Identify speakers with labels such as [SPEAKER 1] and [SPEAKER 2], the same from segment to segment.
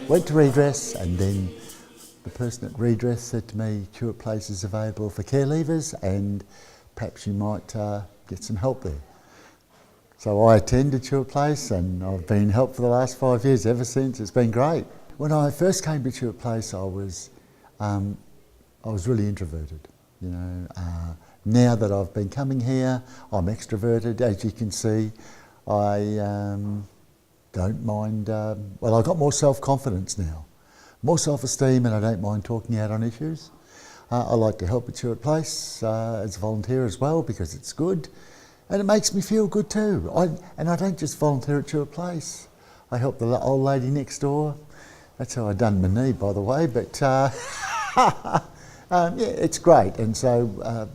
[SPEAKER 1] Went to redress, and then the person at redress said to me, Tuart Place is available for care leavers and perhaps you might get some help there. So I attended Tuart Place and I've been helped for the last 5 years ever since. It's been great. When I first came to Tuart Place, I was really introverted. You know, now that I've been coming here, I'm extroverted, as you can see. I don't mind, well, I've got more self-confidence now, more self-esteem, and I don't mind talking out on issues. I like to help at Tuart Place as a volunteer as well because it's good and it makes me feel good too. And I don't just volunteer at Tuart Place. I help the old lady next door. That's how I done my knee, by the way, but yeah, it's great. And so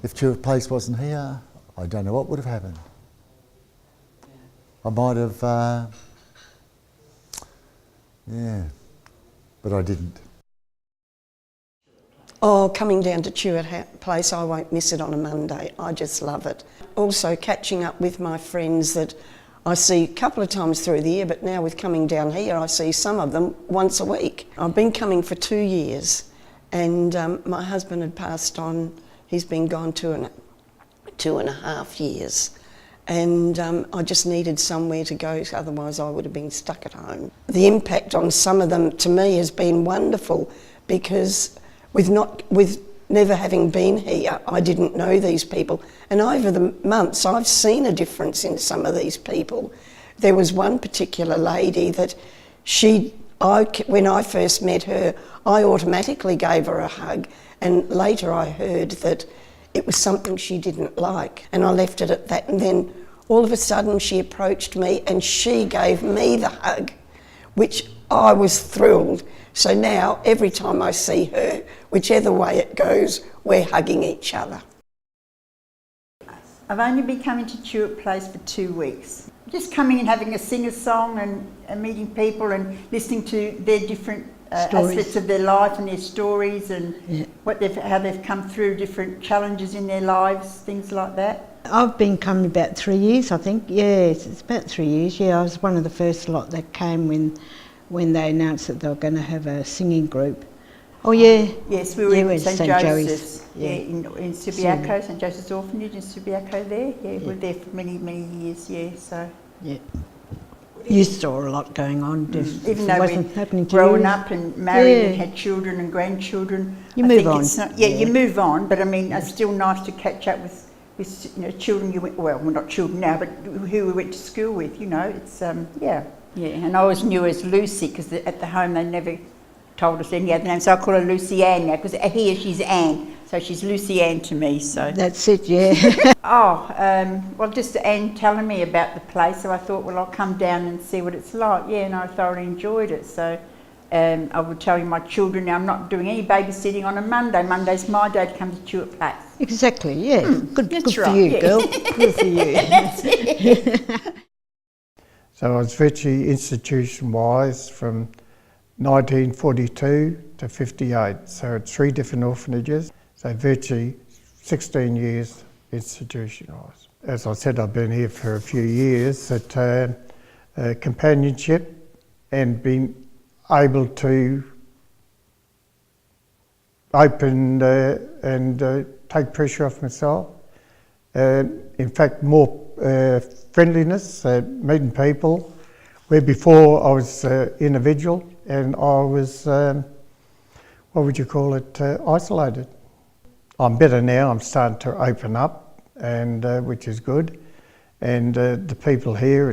[SPEAKER 1] if Tuart Place wasn't here, I don't know what would have happened. I might have, yeah, but I didn't.
[SPEAKER 2] Oh, coming down to Tuart Place, I won't miss it on a Monday. I just love it. Also catching up with my friends that I see a couple of times through the year, but now with coming down here, I see some of them once a week. I've been coming for 2 years and my husband had passed on. He's been gone 2.5 years. And I just needed somewhere to go, otherwise I would have been stuck at home. The impact on some of them to me has been wonderful because with never having been here, I didn't know these people. And over the months, I've seen a difference in some of these people. There was one particular lady that when I first met her, I automatically gave her a hug. And later I heard that it was something she didn't like. And I left it at that. And then all of a sudden she approached me and she gave me the hug, which I was thrilled. So now every time I see her, whichever way it goes, we're hugging each other.
[SPEAKER 3] I've only been coming to Tuart Place for 2 weeks. Just coming and having a sing-a-song and meeting people and listening to their different aspects of their life and their stories and how they've come through different challenges in their lives, things like that.
[SPEAKER 4] I've been coming about 3 years, I think. Yes, it's about 3 years. Yeah, I was one of the first lot that came when they announced that they were going to have a singing group. Oh yeah.
[SPEAKER 3] Yes, we were in St Joseph's. Yeah, in Subiaco, St Joseph's Orphanage in Subiaco there. Yeah, we were there for many, many years. Yeah, so. Yeah.
[SPEAKER 4] You saw a lot going on.
[SPEAKER 3] Even though we're growing up and married and had children and grandchildren,
[SPEAKER 4] you move on.
[SPEAKER 3] You move on. But I mean, it's still nice to catch up with children you went. Well, we're not children now, but who we went to school with. You know, it's yeah. And I always knew her as Lucy because at the home they never told us any other name, so I call her Lucy Ann now because here she's Ann, so she's Lucy Ann to me. So
[SPEAKER 4] that's it, yeah.
[SPEAKER 3] Well, just Ann telling me about the place, so I thought, well, I'll come down and see what it's like. Yeah, and I thoroughly enjoyed it. So I would tell you my children now, I'm not doing any babysitting on a Monday. Monday's my day to come to Tuart Place.
[SPEAKER 4] Exactly, yeah. Good for you, girl. Good for you.
[SPEAKER 3] That's it.
[SPEAKER 5] So I was virtually institution-wise from 1942 to 58, so at 3 different orphanages, so virtually 16 years institution-wise. As I said, I've been here for a few years at companionship and been able to open and take pressure off myself. In fact, more friendliness, meeting people, where before I was individual and I was, what would you call it, isolated. I'm better now, I'm starting to open up, and which is good. And the people here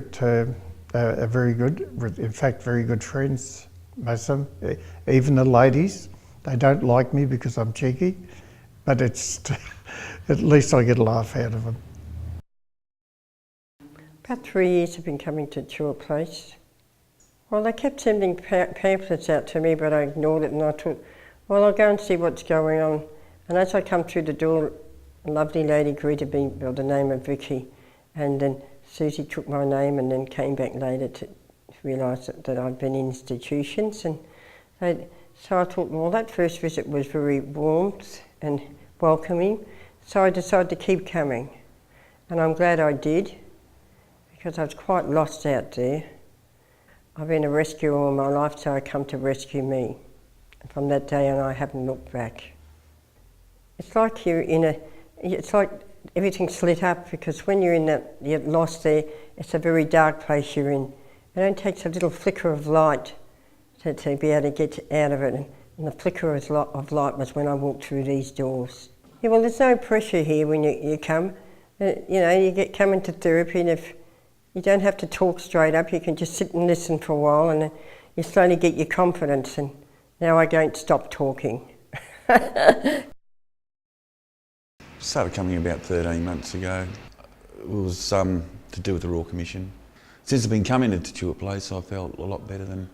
[SPEAKER 5] are very good, in fact very good friends, most of them. Even the ladies, they don't like me because I'm cheeky, but it's at least I get a laugh out of them.
[SPEAKER 6] About 3 years I've been coming to Tuart Place. Well, they kept sending pamphlets out to me, but I ignored it and I thought, well, I'll go and see what's going on. And as I come through the door, a lovely lady greeted me by the name of Vicky, and then Susie took my name and then came back later to realise that I'd been in institutions. And so I thought, well, that first visit was very warm and welcoming, so I decided to keep coming. And I'm glad I did, because I was quite lost out there. I've been a rescuer all my life, so I come to rescue me. And from that day on, I haven't looked back. It's like it's like everything's lit up, because when you're lost there, it's a very dark place you're in. It only takes a little flicker of light to be able to get out of it. And the flicker of light was when I walked through these doors. Yeah, well, there's no pressure here when you come. You come into therapy, and if you don't have to talk straight up, you can just sit and listen for a while, and you slowly get your confidence. And now I don't stop talking.
[SPEAKER 7] Started coming about 13 months ago. It was to do with the Royal Commission. Since I've been coming into Tuart Place, I felt a lot better than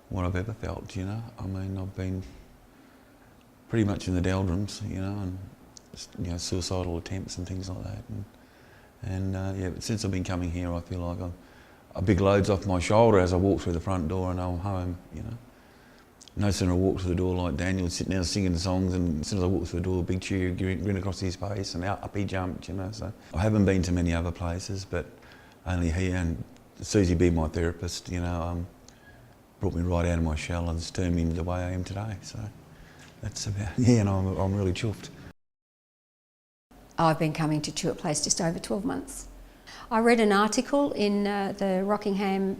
[SPEAKER 7] what I've ever felt, I mean, I've been pretty much in the doldrums, and suicidal attempts and things like that. But since I've been coming here, I feel like a big load's off my shoulder as I walk through the front door and I'm home, No sooner I walked through the door like Daniel was sitting there singing songs, and as soon as I walked through the door, a big cheer grin across his face, and up he jumped, So I haven't been to many other places, but only here, and Susie being my therapist, brought me right out of my shell and it's turned me into the way I am today. So that's about, and I'm really chuffed.
[SPEAKER 8] I've been coming to Tuart Place just over 12 months. I read an article in the Rockingham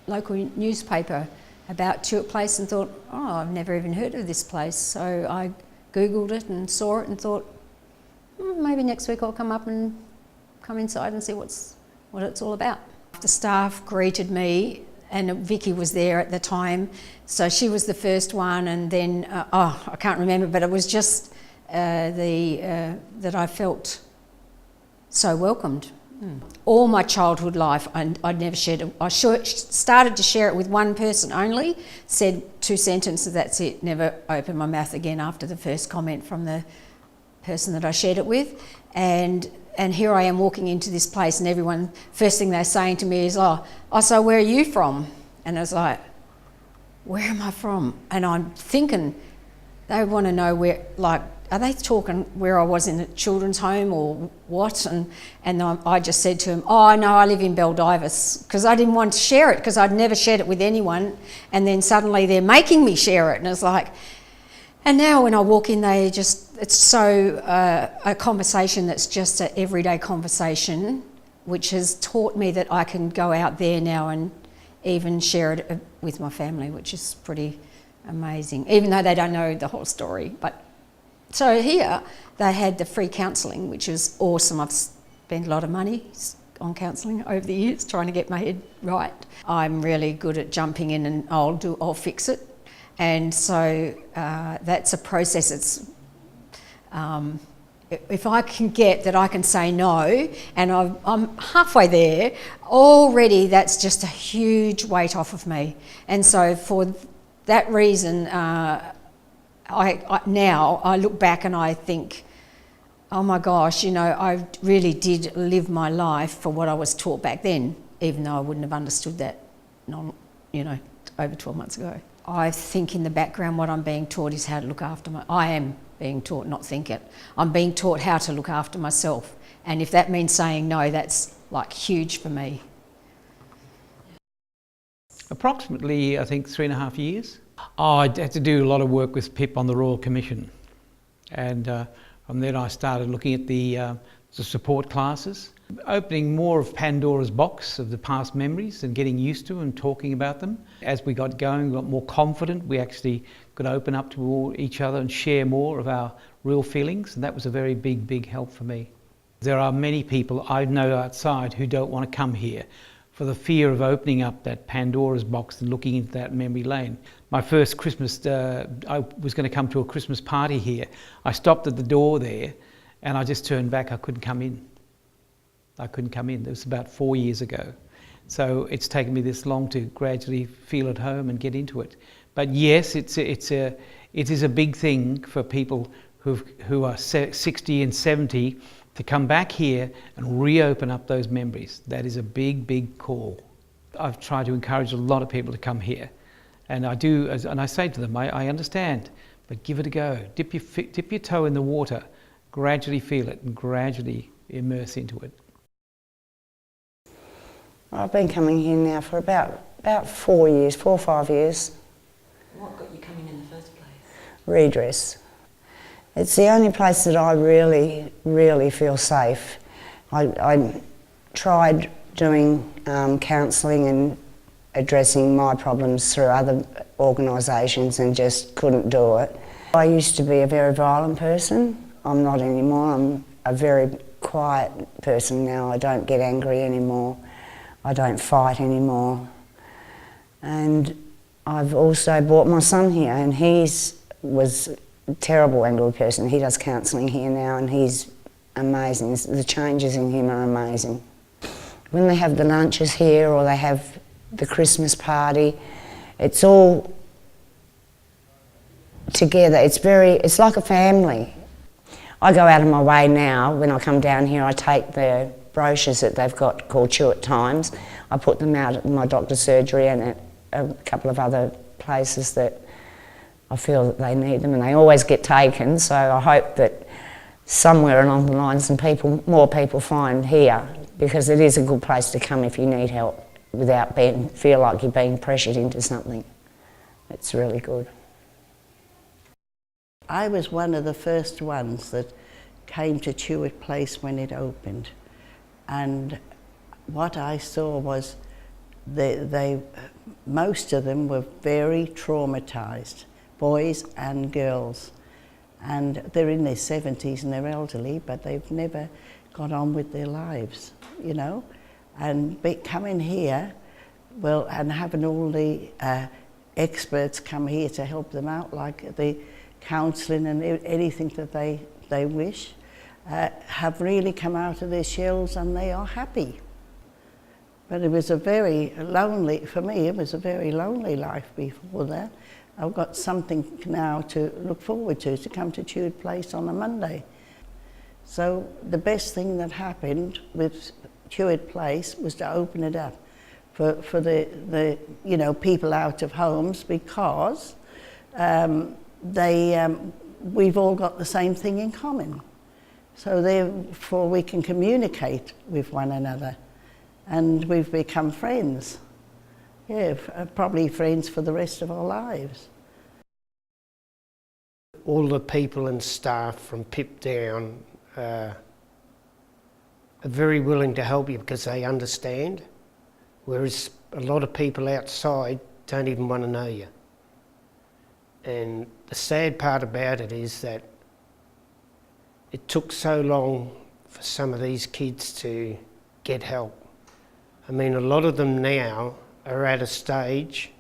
[SPEAKER 8] local newspaper about Tuart Place and thought, I've never even heard of this place. So I Googled it and saw it and thought, maybe next week I'll come inside and see what it's all about. The staff greeted me, and Vicky was there at the time, so she was the first one, and then, I can't remember, but it was just that I felt so welcomed. All my childhood life, I'd never shared it. I started to share it with one person only, said 2 sentences, that's it, never opened my mouth again after the first comment from the person that I shared it with. And here I am walking into this place, and everyone, first thing they're saying to me is, so where are you from? And I was like, where am I from? And I'm thinking, they want to know where, are they talking where I was in a children's home or what? And I just said to him, no, I live in Baldivis, because I didn't want to share it, because I'd never shared it with anyone. And then suddenly they're making me share it. And it's like, and now when I walk in, it's so a conversation that's just an everyday conversation, which has taught me that I can go out there now and even share it with my family, which is pretty amazing, even though they don't know the whole story. But so here they had the free counselling, which is awesome. I've spent a lot of money on counselling over the years trying to get my head right. I'm really good at jumping in and I'll fix it. And so that's a process. It's if I can get that I can say no, and I'm halfway there already, that's just a huge weight off of me. And so for that reason, I look back and I think, oh my gosh, I really did live my life for what I was taught back then, even though I wouldn't have understood that, over 12 months ago. I think in the background what I'm being taught is how to look after I am being taught, not think it. I'm being taught how to look after myself. And if that means saying no, that's huge for me.
[SPEAKER 9] Approximately, I think, 3.5 years. I had to do a lot of work with Pip on the Royal Commission. And from then I started looking at the support classes, opening more of Pandora's box of the past memories and getting used to and talking about them. As we got going, we got more confident. We actually could open up to each other and share more of our real feelings, and that was a very big, big help for me. There are many people I know outside who don't want to come here for the fear of opening up that Pandora's box and looking into that memory lane. My first Christmas, I was going to come to a Christmas party here. I stopped at the door there and I just turned back. I couldn't come in. It was about 4 years ago. So it's taken me this long to gradually feel at home and get into it. But yes, it is a big thing for people who are 60 and 70 to come back here and reopen up those memories. That is a big, big call. I've tried to encourage a lot of people to come here. And I do, and I say to them, I understand, but give it a go. Dip your toe in the water, gradually feel it and gradually immerse into it.
[SPEAKER 2] I've been coming here now for about About 4 years, 4 or 5 years.
[SPEAKER 10] What got you coming in the first place?
[SPEAKER 2] Redress. It's the only place that I really, really feel safe. I tried doing counselling and addressing my problems through other organisations and just couldn't do it. I used to be a very violent person. I'm not anymore. I'm a very quiet person now. I don't get angry anymore. I don't fight anymore. And I've also brought my son here, and was a terrible angry person. He does counselling here now, and he's amazing. The changes in him are amazing. When they have the lunches here or they have the Christmas party, it's all together. It's like a family. I go out of my way now. When I come down here, I take the brochures that they've got called Tuart Times. I put them out at my doctor's surgery and at a couple of other places that I feel that they need them, and they always get taken. So I hope that somewhere along the lines more people find here, because it is a good place to come if you need help without feel like you're being pressured into something. It's really good.
[SPEAKER 11] I was one of the first ones that came to Tuart Place when it opened, and what I saw was most of them were very traumatised, boys and girls, and they're in their 70s and they're elderly, but they've never got on with their lives, you know. And coming here, well, and having all the experts come here to help them out, like the counselling and anything that they wish, have really come out of their shells and they are happy. But it was a very lonely, for me, it was a very lonely life before that. I've got something now to look forward to come to Tuart Place on a Monday. So the best thing that happened with Tuart Place was to open it up for the you know, people out of homes, because we've all got the same thing in common. So therefore we can communicate with one another, and we've become friends. Yeah, probably friends for the rest of our lives.
[SPEAKER 12] All the people and staff from Pip down are very willing to help you because they understand, whereas a lot of people outside don't even want to know you. And the sad part about it is that it took so long for some of these kids to get help. I mean, a lot of them now are at a stage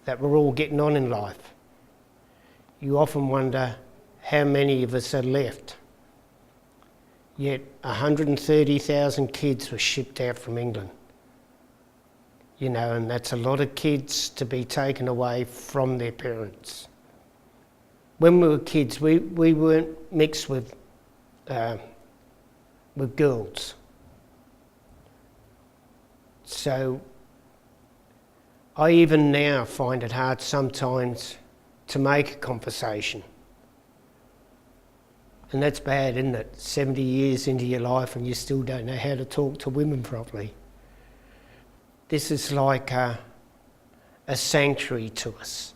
[SPEAKER 12] that we're all getting on in life. You often wonder how many of us are left. Yet 130,000 kids were shipped out from England. You know, and that's a lot of kids to be taken away from their parents. When we were kids, we weren't mixed with girls. So I even now find it hard sometimes to make a conversation. And that's bad, isn't it? 70 years into your life and you still don't know how to talk to women properly. This is like a sanctuary to us.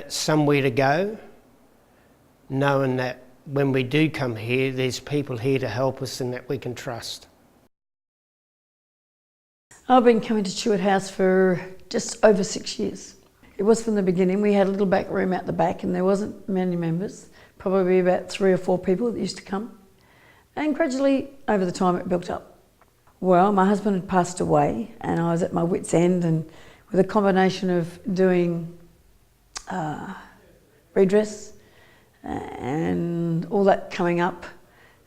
[SPEAKER 12] Somewhere to go, knowing that when we do come here, there's people here to help us and that we can trust.
[SPEAKER 10] I've been coming to Tuart House for just over 6 years. It was from the beginning. We had a little back room out the back and there wasn't many members, probably about 3 or 4 people that used to come. And gradually, over the time, it built up. Well, my husband had passed away and I was at my wit's end, and with a combination of doing redress and all that coming up,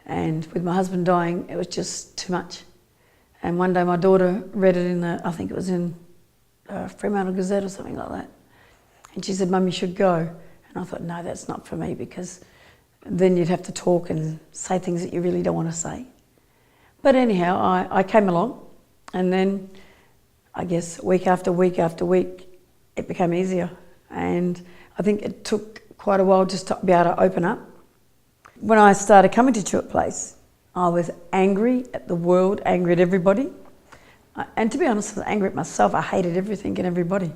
[SPEAKER 10] and with my husband dying, it was just too much. And one day my daughter read it in I think it was in Fremantle Gazette or something like that. And she said, "Mum, you should go." And I thought, no, that's not for me, because then you'd have to talk and say things that you really don't want to say. But anyhow, I came along, and then I guess week after week after week, it became easier. And I think it took quite a while just to be able to open up. When I started coming to Tuart Place, I was angry at the world, angry at everybody. And to be honest, I was angry at myself. I hated everything and everybody.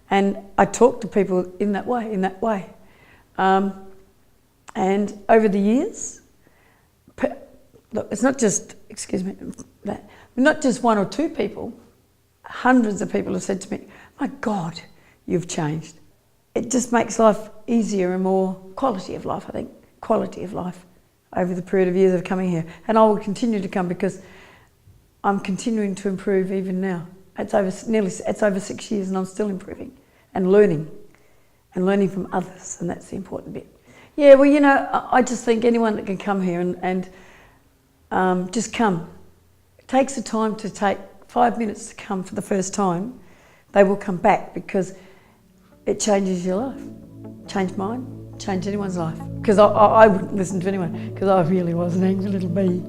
[SPEAKER 10] And I talked to people in that way. And over the years, look, it's not just, not just one or two people, hundreds of people have said to me, my God, you've changed. It just makes life easier and more quality of life, I think, quality of life over the period of years of coming here. And I will continue to come because I'm continuing to improve even now. It's over 6 years and I'm still improving and learning from others, and that's the important bit. Yeah, well, you know, I just think anyone that can come here and just come. It takes the time to take 5 minutes to come for the first time. They will come back because it changes your life. Changed mine, changed anyone's life. Because I wouldn't listen to anyone because I really was an angry little bee.